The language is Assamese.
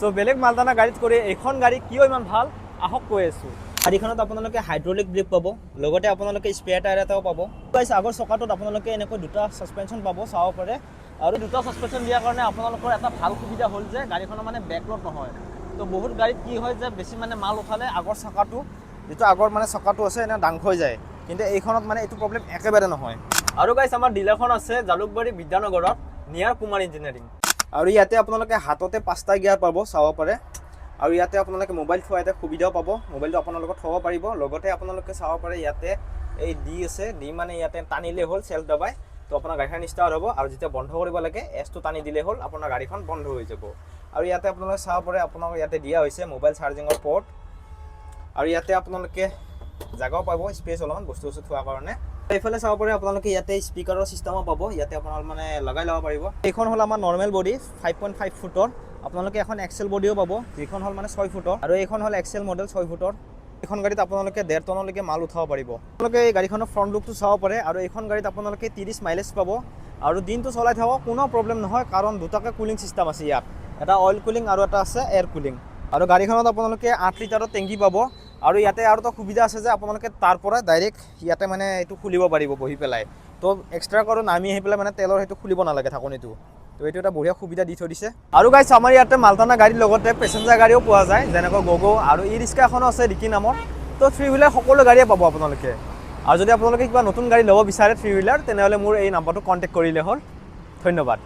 সো বেলেগ মালটানা গাড়ীত কৰি এখন গাড়ী কিয় ইমান ভাল আহক কৈ আছো গাড়ীখনত আপোনালোকে হাইড্ৰলিক ব্ৰেক পাব লগতে আপোনালোকে স্পেয়াৰ টায়াৰ এটাও পাব গাইস আগৰ চকাটোত আপোনালোকে এনেকৈ দুটা সাসপেনশন পাব চাও পাৰে আৰু দুটা সাসপেনশন দিয়াৰ কাৰণে আপোনালোকৰ এটা ভাল সুবিধা হ'ল যে গাড়ীখনৰ মানে ব্যাকলোড নহয় তো বহুত গাড়ীত কি হয় যে বেছি মানে মাল উঠালে আগৰ চকাটো যেটো আগৰ মানে চকাটো আছে এনে ডাং হৈ যায় কিন্তু এইখনত মানে এইটো প্ৰবলেম একেবাৰে নহয় আৰু গাইস আমাৰ ডিলাৰখন আছে জালুকবাৰী বিদ্যানগৰত নিয়াৰ কুমাৰ ইঞ্জিনিয়াৰিং আৰু ইয়াতে আপোনালোকে হাততে পাঁচটা গিয়াৰ পাব চাব পাৰে আৰু ইয়াতে আপোনালোকে মোবাইল থোৱা এটা সুবিধাও পাব মোবাইলটো আপোনালোকে থব পাৰিব লগতে আপোনালোকে চাব পাৰে ইয়াতে এই ডি আছে ডি মানে ইয়াতে টানিলে হ'ল সেলফ দবাই তো আপোনাৰ গাড়ীখন ষ্টাৰ্ট হ'ব আৰু যেতিয়া বন্ধ কৰিব লাগে এছটো টানি দিলে হ'ল আপোনাৰ গাড়ীখন বন্ধ হৈ যাব আৰু ইয়াতে আপোনালোকে চাব পাৰে আপোনালোকে ইয়াতে দিয়া হৈছে মোবাইল চাৰ্জিঙৰ পোৰ্ট আৰু ইয়াতে আপোনালোকে জাগাও পাব স্পেস অলপমান বস্তু থোৱাৰ কাৰণে এইফালে চাব পাৰে আপোনালোকে ইয়াতে স্পিকাৰৰ সিস্টেমও পাব ইয়াতে আপোনালোকে মানে লগাই ল'ব পাৰিব এইখন হ'ল আমাৰ নৰ্মেল বডি 5.5 ফুটৰ আপোনালোকে এখন এক্সেল বডিও পাব যিখন হ'ল মানে 6 ফুটৰ আৰু এইখন হ'ল এক্সেল মডেল 6 ফুটৰ এখন গাড়ীত আপোনালোকে 1.5 টনলৈকে মাল উঠাব পাৰিব আপোনালোকে এই গাড়ীখনৰ ফ্ৰন্ট লুকটো চাব পাৰে আৰু এইখন গাড়ীত আপোনালোকে 30 মাইলেজ পাব আৰু দিনটো চলাই থাকক কোনো প্ৰবলেম নহয় কাৰণ দুটাকে কুলিং সিস্টেম আছে ইয়াত এটা অইল কুলিং আৰু এটা আছে এয়াৰ কুলিং আৰু গাড়ীখনত আপোনালোকে 8 লিটাৰৰ টেংকি পাব আৰু ইয়াতে আৰু এটা সুবিধা আছে যে আপোনালোকে তাৰ পৰা ডাইৰেক্ট ইয়াতে মানে এটো খুলিব পাৰিব বহি পেলাই তো এক্সট্ৰা কৰি নামি আহি পেলাই মানে তেলৰ হেতু খুলিব নালাগে থাকনিটো তো এইটো এটা বঢ়িয়া সুবিধা দি থৈ দিছে আৰু গাইস আমাৰ ইয়াতে মালটানা গাড়ীৰ লগতে পেছেঞ্জাৰ গাড়ীও পোৱা যায় যেনেকৈ গগো আৰু ই ৰিক্সা এখনো আছে ডিকি নামৰ তো থ্ৰী হুইলাৰ সকলো গাড়ীয়ে পাব আপোনালোকে আৰু যদি আপোনালোকে কিবা নতুন গাড়ী ল'ব বিচাৰে থ্ৰী হুইলাৰ তেনেহলে মোৰ এই নাম্বাৰটো কন্টাক্ট কৰিলে হ'ল ধন্যবাদ